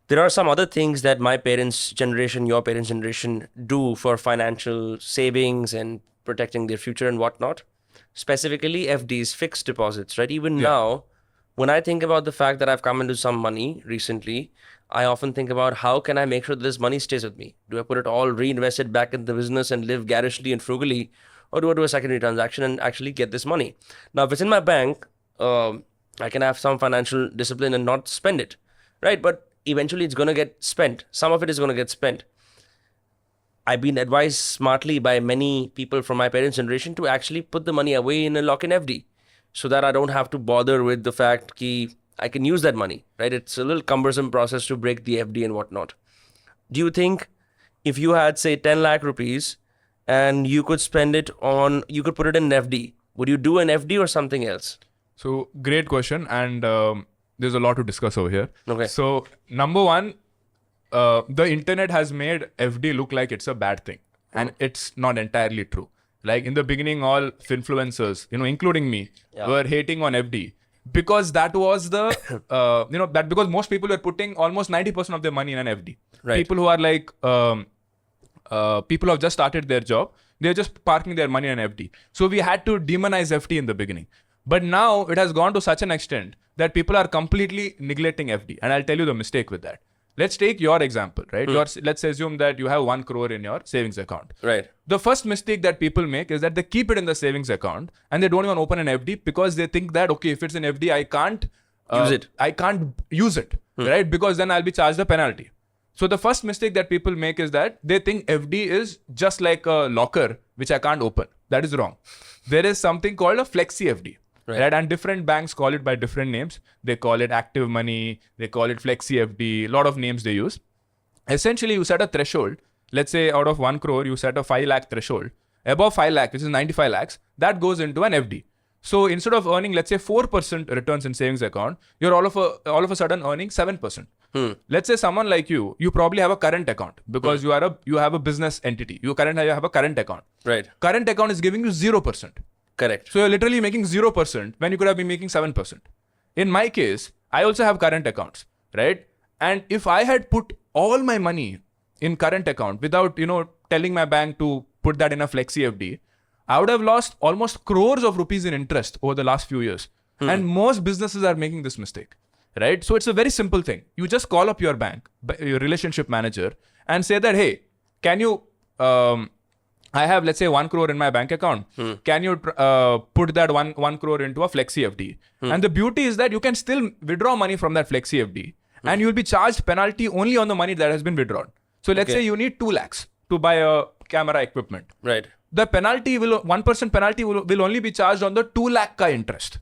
There are some other things that my parents' generation, your parents' generation do for financial savings and protecting their future and whatnot. Specifically, FDs, fixed deposits, right? Even Yeah. now, when I think about the fact that I've come into some money recently, I often think about how can I make sure that this money stays with me? Do I put it all reinvested back in the business and live garishly and frugally, or do I do a secondary transaction and actually get this money? Now, if it's in my bank, I can have some financial discipline and not spend it, right? But eventually it's going to get spent. Some of it is going to get spent. I've been advised smartly by many people from my parents' generation to actually put the money away in a lock-in FD so that I don't have to bother with the fact that I can use that money, right? It's a little cumbersome process to break the FD and whatnot. Do you think if you had, say, 10 lakh rupees and you could spend it on, you could put it in an FD, would you do an FD or something else? So great question, and there's a lot to discuss over here. Okay. So number one, the internet has made FD look like it's a bad thing, and it's not entirely true. Like in the beginning, all influencers, including me, were hating on FD because that was the, because most people were putting almost 90% of their money in an FD. Right. People who are like, people who have just started their job, they're just parking their money in an FD. So we had to demonize FD in the beginning. But now it has gone to such an extent that people are completely neglecting FD. And I'll tell you the mistake with that. Let's take your example, right? Let's assume that you have 1 crore in your savings account. Right. The first mistake that people make is that they keep it in the savings account and they don't even open an FD because they think that, okay, if it's an FD, I can't Use it. I can't use it, right? Because then I'll be charged a penalty. So the first mistake that people make is that they think FD is just like a locker, which I can't open. That is wrong. There is something called a flexi FD. Right. And different banks call it by different names. They call it active money. They call it flexi FD. A lot of names they use. Essentially, you set a threshold. Let's say out of 1 crore, you set a 5 lakh threshold. Above 5 lakh, which is 95 lakhs, that goes into an FD. So instead of earning, let's say 4% returns in savings account, you're all of a sudden earning 7%. Let's say someone like you probably have a current account because you have a business entity. You have a current account. Right. Current account is giving you 0%. Correct. So you're literally making 0% when you could have been making 7%. In my case, I also have current accounts, right? And if I had put all my money in current account without, telling my bank to put that in a flexi FD, I would have lost almost crores of rupees in interest over the last few years. And most businesses are making this mistake, right? So it's a very simple thing. You just call up your bank, your relationship manager, and say that, hey, can you... I have, let's say, 1 crore in my bank account. Can you put that 1 crore into a flexi FD? And the beauty is that you can still withdraw money from that flexi FD and you'll be charged penalty only on the money that has been withdrawn. So let's say you need 2 lakhs to buy a camera equipment. Right. The penalty 1% penalty will only be charged on the 2 lakh ka interest,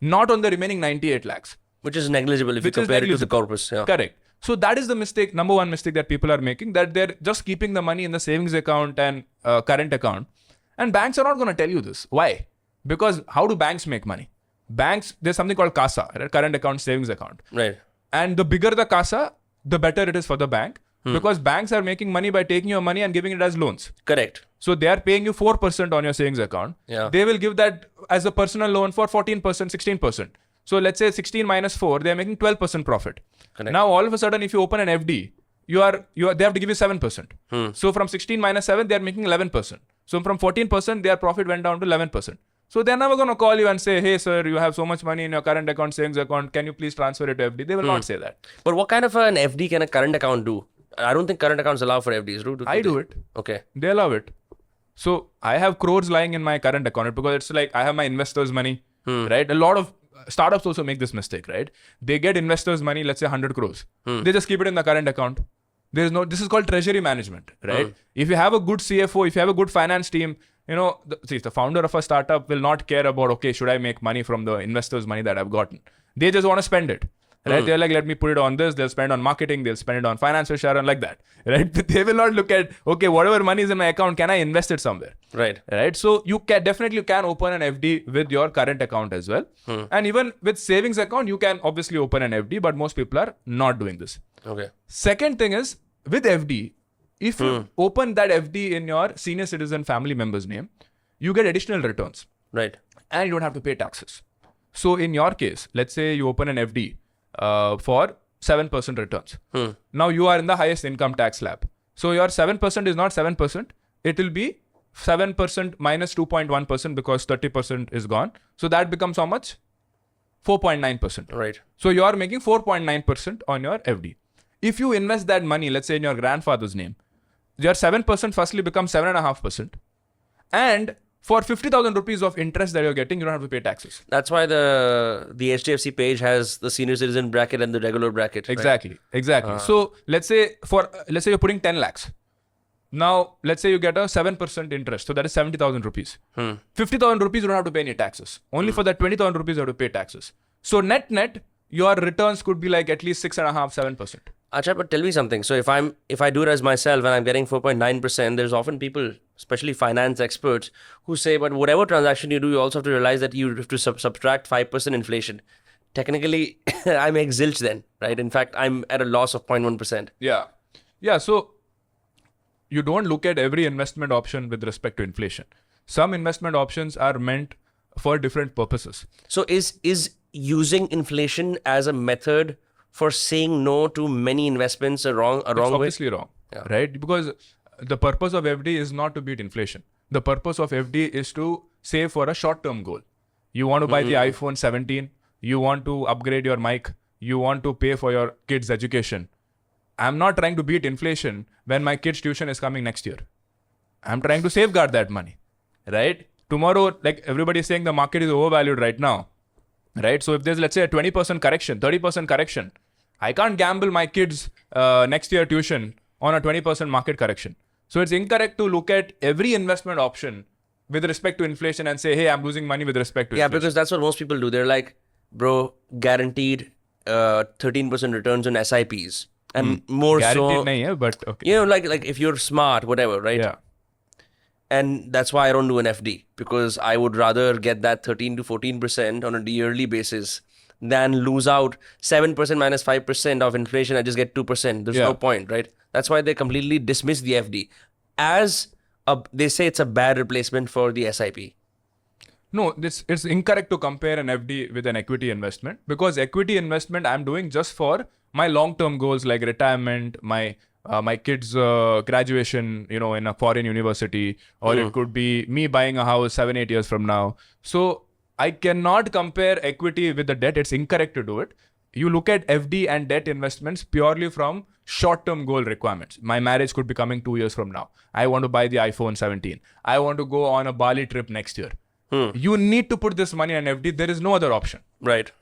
not on the remaining 98 lakhs. Which is negligible if you compare it to the corpus. Yeah. Correct. So that is the mistake, number one mistake that people are making, that they're just keeping the money in the savings account and current account. And banks are not going to tell you this. Why? Because how do banks make money? Banks, there's something called CASA, right? Current account, savings account. Right. And the bigger the CASA, the better it is for the bank. Because banks are making money by taking your money and giving it as loans. Correct. So they are paying you 4% on your savings account. Yeah. They will give that as a personal loan for 14%, 16%. So let's say 16 minus 4, they are making 12% profit. Correct. Now all of a sudden, if you open an FD, they have to give you 7%. So from 16 minus 7, they are making 11%. So from 14%, their profit went down to 11%. So they're never going to call you and say, hey sir, you have so much money in your current account, savings account, can you please transfer it to FD? They will not say that. But what kind of an FD can a current account do? I don't think current accounts allow for FDs. I do it. Okay. They allow it. So I have crores lying in my current account because it's like I have my investors' money, right? A lot of startups also make this mistake, right? They get investors' money, let's say 100 crores. They just keep it in the current account. This is called treasury management, right? If you have a good CFO, if you have a good finance team, the founder of a startup will not care about, okay, should I make money from the investors' money that I've gotten? They just want to spend it. Right? They're like, let me put it on this. They'll spend on marketing. They'll spend it on financial share and like that. Right? They will not look at, okay, whatever money is in my account, can I invest it somewhere? Right. Right? So you can open an FD with your current account as well. And even with savings account, you can obviously open an FD, but most people are not doing this. Okay. Second thing is, with FD, if you open that FD in your senior citizen family member's name, you get additional returns. Right. And you don't have to pay taxes. So in your case, let's say you open an FD for 7% returns. Now you are in the highest income tax slab. So your 7% is not 7%. It will be 7% minus 2.1% because 30% is gone. So that becomes how much? 4.9%. Right. So you are making 4.9% on your FD. If you invest that money, let's say in your grandfather's name, your 7% firstly becomes 7.5%. And for 50,000 rupees of interest that you're getting, you don't have to pay taxes. That's why the HDFC page has the senior citizen bracket and the regular bracket. Exactly. So let's say you're putting 10 lakhs. Now, let's say you get a 7% interest. So that is 70,000 rupees. 50,000 rupees, you don't have to pay any taxes. Only for that 20,000 rupees, you have to pay taxes. So net, your returns could be like at least 6.5%, 7%. Acha, but tell me something. So if I do it as myself and I'm getting 4.9%, there's often people, especially finance experts, who say, but whatever transaction you do, you also have to realize that you have to subtract 5% inflation. Technically, I make zilch then, right? In fact, I'm at a loss of 0.1%. Yeah. So you don't look at every investment option with respect to inflation. Some investment options are meant for different purposes. So is using inflation as a method for saying no to many investments a wrong It's way? obviously wrong, right? Because the purpose of FD is not to beat inflation. The purpose of FD is to save for a short-term goal. You want to buy the iPhone 17. You want to upgrade your mic. You want to pay for your kids' education. I'm not trying to beat inflation when my kids' tuition is coming next year. I'm trying to safeguard that money, right? Tomorrow, like everybody is saying the market is overvalued right now, right? So if there's, let's say, a 20% correction, 30% correction, I can't gamble my kids' next year tuition on a 20% market correction. So it's incorrect to look at every investment option with respect to inflation and say, hey, I'm losing money with respect to inflation. Yeah, because that's what most people do. They're like, bro, guaranteed 13% returns on SIPs. And more Guaranteed so, nahi hai, but okay. you know, like if you're smart, whatever, right? Yeah. And that's why I don't do an FD, because I would rather get that 13 to 14% on a yearly basis than lose out 7% minus 5% of inflation. I just get 2%. There's no point, right? That's why they completely dismiss the FD they say it's a bad replacement for the SIP. No, it's incorrect to compare an FD with an equity investment, because equity investment I'm doing just for my long-term goals like retirement, my kids' graduation, in a foreign university, or it could be me buying a house 7-8 years from now. So I cannot compare equity with the debt. It's incorrect to do it. You look at FD and debt investments purely from short-term goal requirements. My marriage could be coming 2 years from now. I want to buy the iPhone 17. I want to go on a Bali trip next year. You need to put this money in FD. There is no other option. Right.